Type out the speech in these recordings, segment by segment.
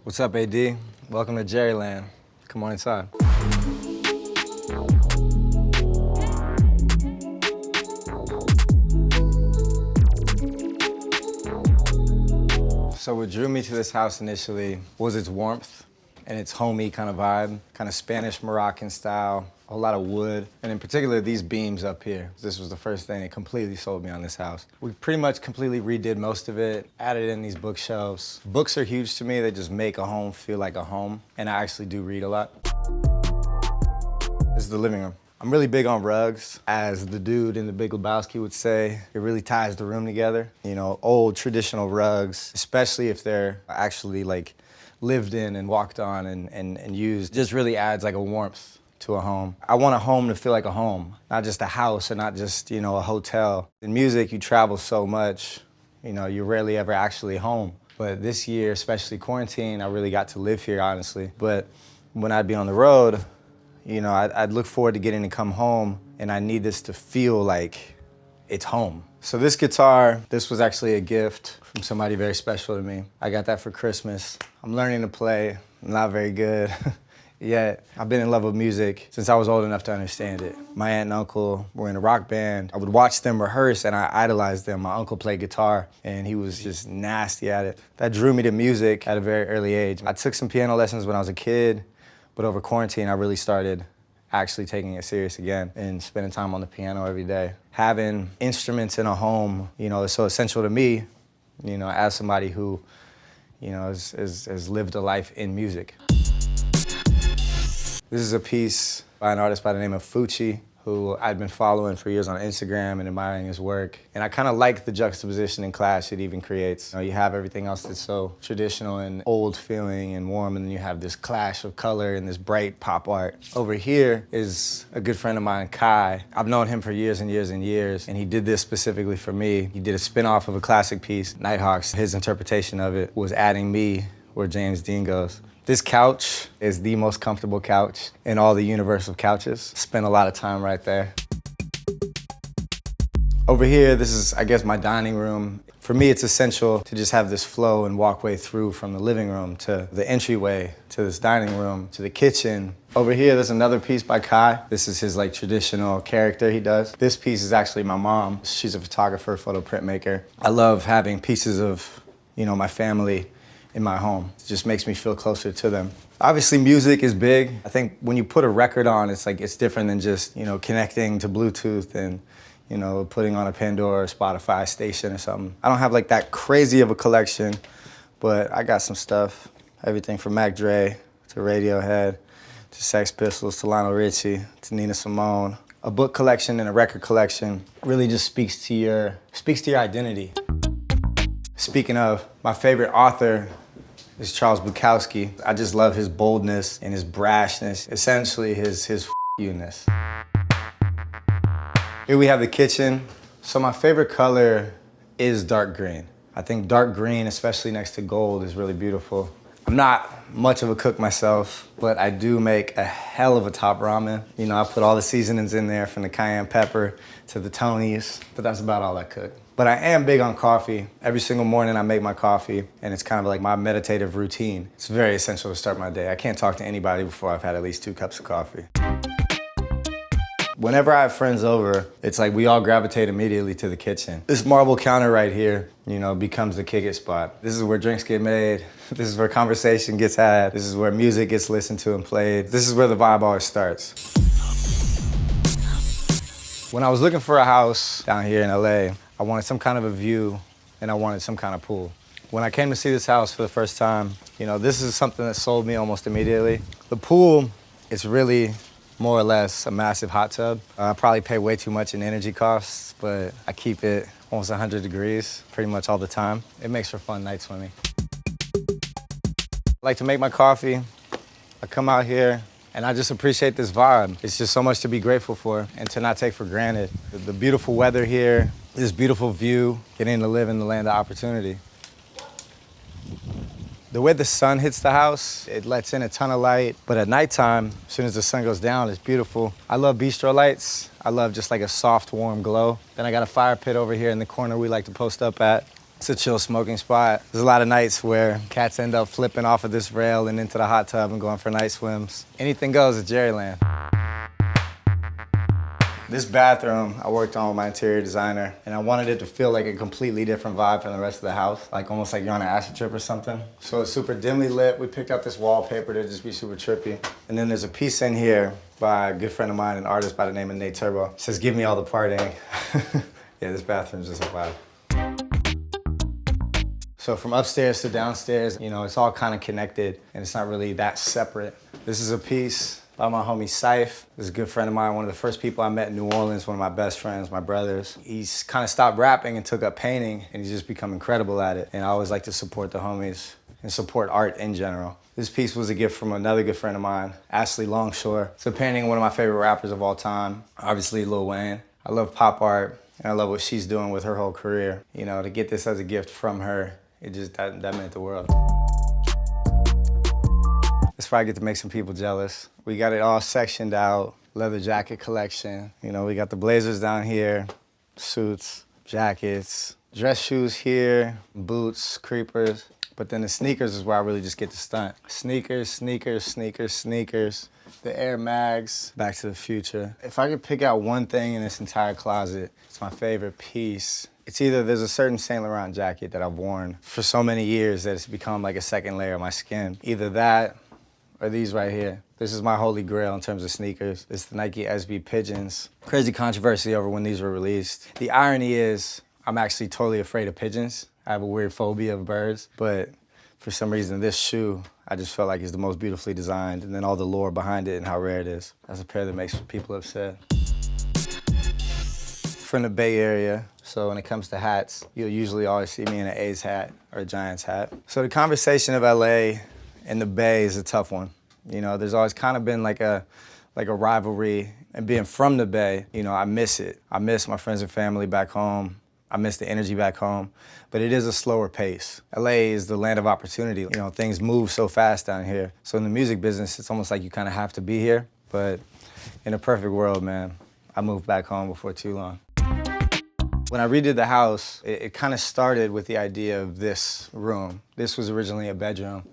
What's up, AD? Welcome to Jerryland. Come on inside. So what drew me to this house initially was its warmth and its homey kind of vibe, kind of Spanish Moroccan style, a whole lot of wood, and in particular these beams up here. This was the first thing that completely sold me on this house. We pretty much completely redid most of it, added in these bookshelves. Books are huge to me. They just make a home feel like a home, and I actually do read a lot. This is the living room. I'm really big on rugs. As the dude in The Big Lebowski would say, it really ties the room together. You know, old traditional rugs, especially if they're actually like lived in and walked on and used, just really adds like a warmth to a home. I want a home to feel like a home, not just a house or not just, you know, a hotel. In music, you travel so much, you know, you're rarely ever actually home. But this year, especially quarantine, I really got to live here, honestly. But when I'd be on the road, you know, I'd look forward to getting to come home, and I need this to feel like it's home. So this guitar, this was actually a gift from somebody very special to me. I got that for Christmas. I'm learning to play, I'm not very good yet. I've been in love with music since I was old enough to understand it. My aunt and uncle were in a rock band. I would watch them rehearse and I idolized them. My uncle played guitar and he was just nasty at it. That drew me to music at a very early age. I took some piano lessons when I was a kid, but over quarantine, I really started actually taking it serious again and spending time on the piano every day. Having instruments in a home, you know, is so essential to me, you know, as somebody who, you know, has lived a life in music. This is a piece by an artist by the name of Fucci, who I'd been following for years on Instagram and admiring his work. And I kind of like the juxtaposition and clash it even creates. You know, you have everything else that's so traditional and old feeling and warm, and then you have this clash of color and this bright pop art. Over here is a good friend of mine, Kai. I've known him for years and years and years, and he did this specifically for me. He did a spin-off of a classic piece, Nighthawks. His interpretation of it was adding me where James Dean goes. This couch is the most comfortable couch in all the universe of couches. Spent a lot of time right there. Over here, this is, I guess, my dining room. For me, it's essential to just have this flow and walkway through from the living room to the entryway, to this dining room, to the kitchen. Over here, there's another piece by Kai. This is his like traditional character he does. This piece is actually my mom. She's a photographer, photo printmaker. I love having pieces of, you know, my family in my home. It just makes me feel closer to them. Obviously, music is big. I think when you put a record on, it's like, it's different than just, you know, connecting to Bluetooth and, you know, putting on a Pandora or Spotify station or something. I don't have like that crazy of a collection, but I got some stuff. Everything from Mac Dre to Radiohead, to Sex Pistols, to Lionel Richie, to Nina Simone. A book collection and a record collection really just speaks to your identity. Speaking of, my favorite author is Charles Bukowski. I just love his boldness and his brashness, essentially his you-ness. Here we have the kitchen. So my favorite color is dark green. I think dark green, especially next to gold, is really beautiful. I'm not much of a cook myself, but I do make a hell of a top ramen. You know, I put all the seasonings in there from the cayenne pepper to the Tonys, but that's about all I cook. But I am big on coffee. Every single morning I make my coffee, and it's kind of like my meditative routine. It's very essential to start my day. I can't talk to anybody before I've had at least 2 cups of coffee. Whenever I have friends over, it's like we all gravitate immediately to the kitchen. This marble counter right here, you know, becomes the kick-it spot. This is where drinks get made. This is where conversation gets had. This is where music gets listened to and played. This is where the vibe always starts. When I was looking for a house down here in LA, I wanted some kind of a view and I wanted some kind of pool. When I came to see this house for the first time, you know, this is something that sold me almost immediately. The pool, it's really more or less a massive hot tub. I probably pay way too much in energy costs, but I keep it almost 100 degrees pretty much all the time. It makes for fun nights for me. I like to make my coffee. I come out here and I just appreciate this vibe. It's just so much to be grateful for and to not take for granted. The beautiful weather here, this beautiful view, getting to live in the land of opportunity. The way the sun hits the house, it lets in a ton of light, but at nighttime, as soon as the sun goes down, it's beautiful. I love bistro lights. I love just like a soft, warm glow. Then I got a fire pit over here in the corner we like to post up at. It's a chill smoking spot. There's a lot of nights where cats end up flipping off of this rail and into the hot tub and going for night swims. Anything goes at Jerryland. This bathroom I worked on with my interior designer, and I wanted it to feel like a completely different vibe from the rest of the house, like almost like you're on an acid trip or something. So it's super dimly lit. We picked out this wallpaper to just be super trippy. And then there's a piece in here by a good friend of mine, an artist by the name of Nate Turbo. It says, "Give me all the partying." Yeah, this bathroom's just a vibe. So from upstairs to downstairs, you know, it's all kind of connected and it's not really that separate. This is a piece by my homie Syfe. This is a good friend of mine, one of the first people I met in New Orleans, one of my best friends, my brothers. He's kind of stopped rapping and took up painting, and he's just become incredible at it. And I always like to support the homies and support art in general. This piece was a gift from another good friend of mine, Ashley Longshore. It's a painting of one of my favorite rappers of all time, obviously Lil Wayne. I love pop art, and I love what she's doing with her whole career. You know, to get this as a gift from her, that meant the world. That's why I get to make some people jealous. We got it all sectioned out, leather jacket collection. You know, we got the blazers down here, suits, jackets, dress shoes here, boots, creepers. But then the sneakers is where I really just get to stunt. Sneakers, sneakers, sneakers, sneakers. The Air Mags, Back to the Future. If I could pick out one thing in this entire closet, it's my favorite piece. It's either there's a certain Saint Laurent jacket that I've worn for so many years that it's become like a second layer of my skin. Either that or these right here. This is my holy grail in terms of sneakers. It's the Nike Sb Pigeons. Crazy controversy over when these were released. The irony is I'm actually totally afraid of pigeons. I have a weird phobia of birds, but for some reason this shoe, I just felt like it's the most beautifully designed, and then all the lore behind it and how rare it is. That's a pair that makes people upset. From the Bay Area, so when it comes to hats, you'll usually always see me in an A's hat or a Giants hat. So the conversation of LA and the Bay is a tough one. You know, there's always kind of been like a rivalry, and being from the Bay, you know, I miss it. I miss my friends and family back home. I miss the energy back home, but it is a slower pace. LA is the land of opportunity. You know, things move so fast down here. So in the music business, it's almost like you kind of have to be here, but in a perfect world, man, I moved back home before too long. When I redid the house, it kind of started with the idea of this room. This was originally a bedroom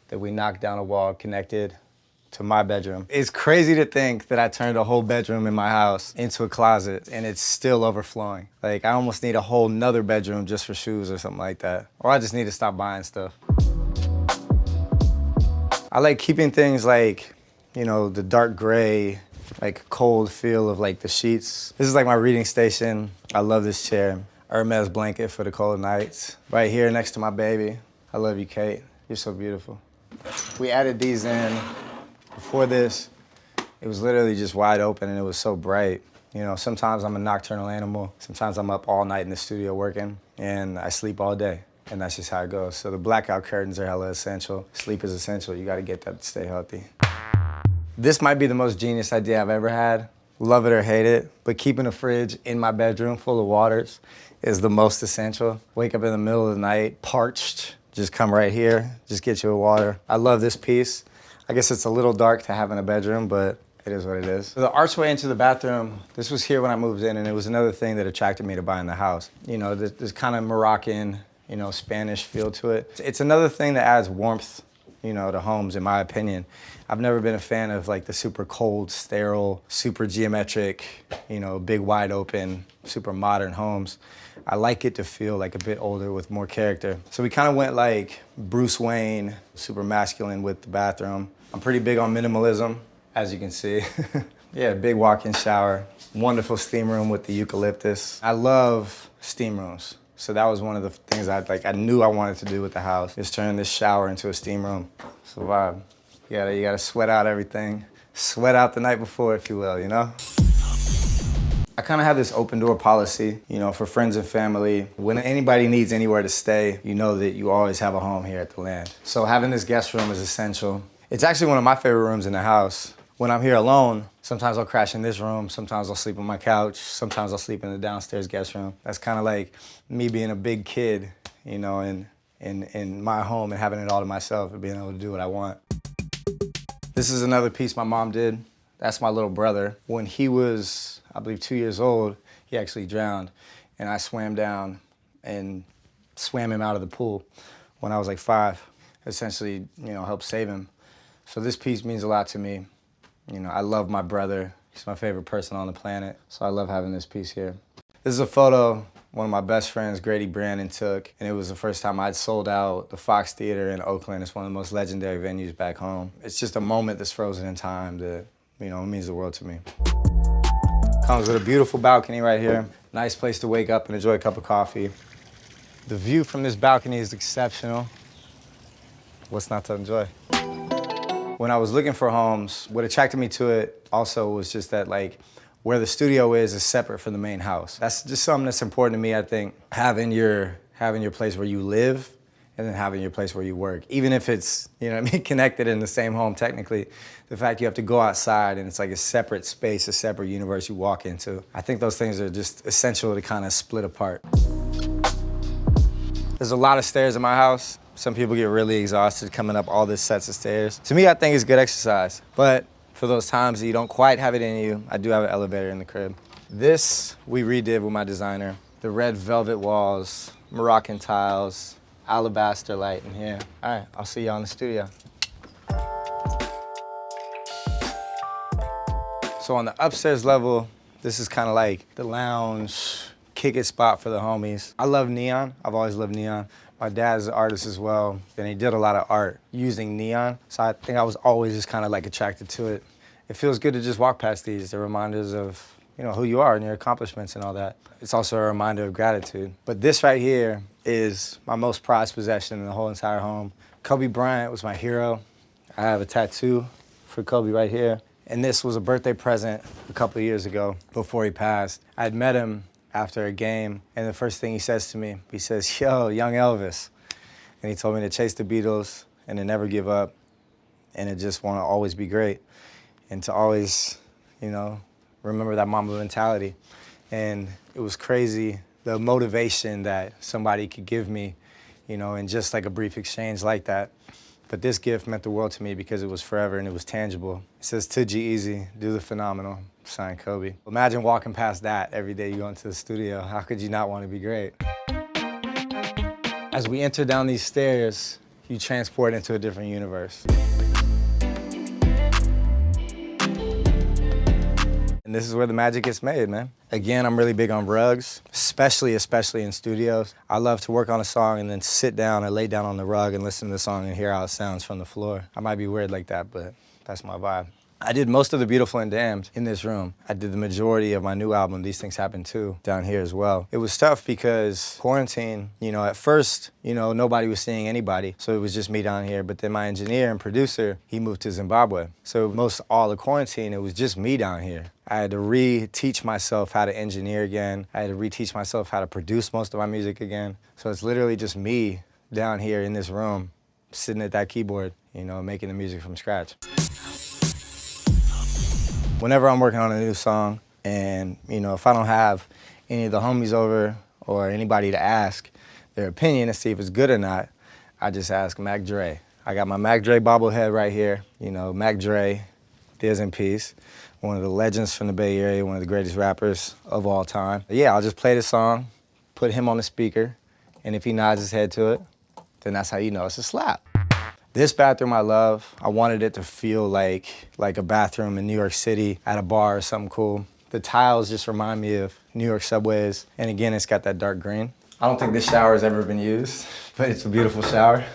that we knocked down a wall, connected to my bedroom. It's crazy to think that I turned a whole bedroom in my house into a closet and it's still overflowing. Like, I almost need a whole nother bedroom just for shoes or something like that. Or I just need to stop buying stuff. I like keeping things like, you know, the dark gray, like cold feel of like the sheets. This is like my reading station. I love this chair. Hermes blanket for the cold nights. Right here next to my baby. I love you, Kate. You're so beautiful. We added these in. Before this, it was literally just wide open and it was so bright. You know, sometimes I'm a nocturnal animal. Sometimes I'm up all night in the studio working and I sleep all day. And that's just how it goes. So the blackout curtains are hella essential. Sleep is essential. You gotta get that to stay healthy. This might be the most genius idea I've ever had. Love it or hate it, but keeping a fridge in my bedroom full of waters is the most essential. Wake up in the middle of the night, parched, just come right here, just get you a water. I love this piece. I guess it's a little dark to have in a bedroom, but it is what it is. The archway into the bathroom, this was here when I moved in, and it was another thing that attracted me to buying the house. You know, this kind of Moroccan, you know, Spanish feel to it. It's another thing that adds warmth, you know, to homes, in my opinion. I've never been a fan of like the super cold, sterile, super geometric, you know, big wide open, super modern homes. I like it to feel like a bit older with more character. So we kind of went like Bruce Wayne, super masculine with the bathroom. I'm pretty big on minimalism, as you can see. Yeah, big walk-in shower, wonderful steam room with the eucalyptus. I love steam rooms. So that was one of the things I knew I wanted to do with the house, is turn this shower into a steam room. It's a vibe. You gotta sweat out everything. Sweat out the night before, if you will, you know? I kind of have this open door policy, you know, for friends and family. When anybody needs anywhere to stay, you know that you always have a home here at the land. So having this guest room is essential. It's actually one of my favorite rooms in the house. When I'm here alone, sometimes I'll crash in this room, sometimes I'll sleep on my couch, sometimes I'll sleep in the downstairs guest room. That's kind of like me being a big kid, you know, in my home and having it all to myself and being able to do what I want. This is another piece my mom did. That's my little brother. When he was, I believe, 2 years old, he actually drowned. And I swam down and swam him out of the pool when I was like 5. Essentially, helped save him. So this piece means a lot to me. I love my brother. He's my favorite person on the planet. So I love having this piece here. This is a photo one of my best friends, Grady Brandon, took, and it was the first time I'd sold out the Fox Theater in Oakland. It's one of the most legendary venues back home. It's just a moment that's frozen in time that, it means the world to me. Comes with a beautiful balcony right here. Nice place to wake up and enjoy a cup of coffee. The view from this balcony is exceptional. What's not to enjoy? When I was looking for homes, what attracted me to it also was just that, where the studio is separate from the main house. That's just something that's important to me, I think. Having your place where you live and then having your place where you work. Even if it's, connected in the same home technically, the fact you have to go outside and it's like a separate space, a separate universe you walk into. I think those things are just essential to kind of split apart. There's a lot of stairs in my house. Some people get really exhausted coming up all these sets of stairs. To me, I think it's good exercise, but for those times that you don't quite have it in you, I do have an elevator in the crib. This we redid with my designer. The red velvet walls, Moroccan tiles, alabaster light in here. All right, I'll see y'all in the studio. So on the upstairs level, this is kind of like the lounge, kick it spot for the homies. I love neon. I've always loved neon. My dad's an artist as well, and he did a lot of art using neon. So I think I was always just kind of attracted to it. It feels good to just walk past these. They're reminders of, who you are and your accomplishments and all that. It's also a reminder of gratitude. But this right here is my most prized possession in the whole entire home. Kobe Bryant was my hero. I have a tattoo for Kobe right here. And this was a birthday present a couple of years ago before he passed. I had met him after a game, and the first thing he says to me, he says, "Yo, young Elvis." And he told me to chase the Beatles and to never give up and to just want to always be great and to always, remember that Mamba mentality. And it was crazy, the motivation that somebody could give me, in just a brief exchange like that. But this gift meant the world to me because it was forever and it was tangible. It says, "To G-Eazy, do the phenomenal." Signed, Kobe. Imagine walking past that every day you go into the studio. How could you not want to be great? As we enter down these stairs, you transport into a different universe. And this is where the magic gets made, man. Again, I'm really big on rugs, especially in studios. I love to work on a song and then sit down and lay down on the rug and listen to the song and hear how it sounds from the floor. I might be weird like that, but that's my vibe. I did most of the Beautiful and Damned in this room. I did the majority of my new album, These Things Happen Too, down here as well. It was tough because quarantine, at first, nobody was seeing anybody, so it was just me down here. But then my engineer and producer, he moved to Zimbabwe. So most all the quarantine, it was just me down here. I had to reteach myself how to engineer again. I had to reteach myself how to produce most of my music again. So it's literally just me down here in this room, sitting at that keyboard, making the music from scratch. Whenever I'm working on a new song and, if I don't have any of the homies over or anybody to ask their opinion to see if it's good or not, I just ask Mac Dre. I got my Mac Dre bobblehead right here. Mac Dre, Diz in peace, one of the legends from the Bay Area, one of the greatest rappers of all time. Yeah, I'll just play the song, put him on the speaker, and if he nods his head to it, then that's how you know it's a slap. This bathroom I love. I wanted it to feel like a bathroom in New York City at a bar or something cool. The tiles just remind me of New York subways. And again, it's got that dark green. I don't think this shower has ever been used, but it's a beautiful shower.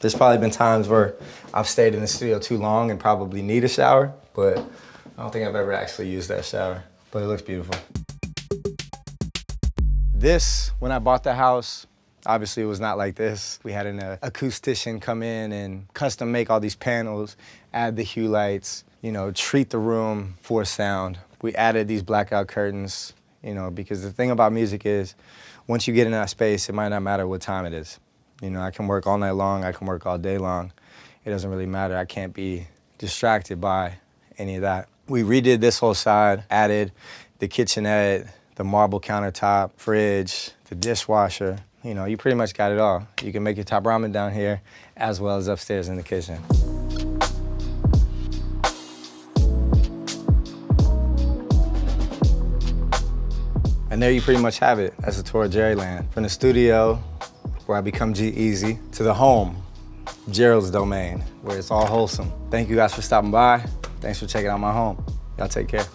There's probably been times where I've stayed in the studio too long and probably need a shower, but I don't think I've ever actually used that shower, but it looks beautiful. This, when I bought the house, obviously, it was not like this. We had an acoustician come in and custom make all these panels, add the hue lights, treat the room for sound. We added these blackout curtains, because the thing about music is, once you get in that space, it might not matter what time it is. I can work all night long, I can work all day long. It doesn't really matter. I can't be distracted by any of that. We redid this whole side, added the kitchenette, the marble countertop, fridge, the dishwasher. You pretty much got it all. You can make your top ramen down here as well as upstairs in the kitchen. And there you pretty much have it. That's a tour of Jerryland. From the studio where I become G-Eazy, to the home, Gerald's domain, where it's all wholesome. Thank you guys for stopping by. Thanks for checking out my home. Y'all take care.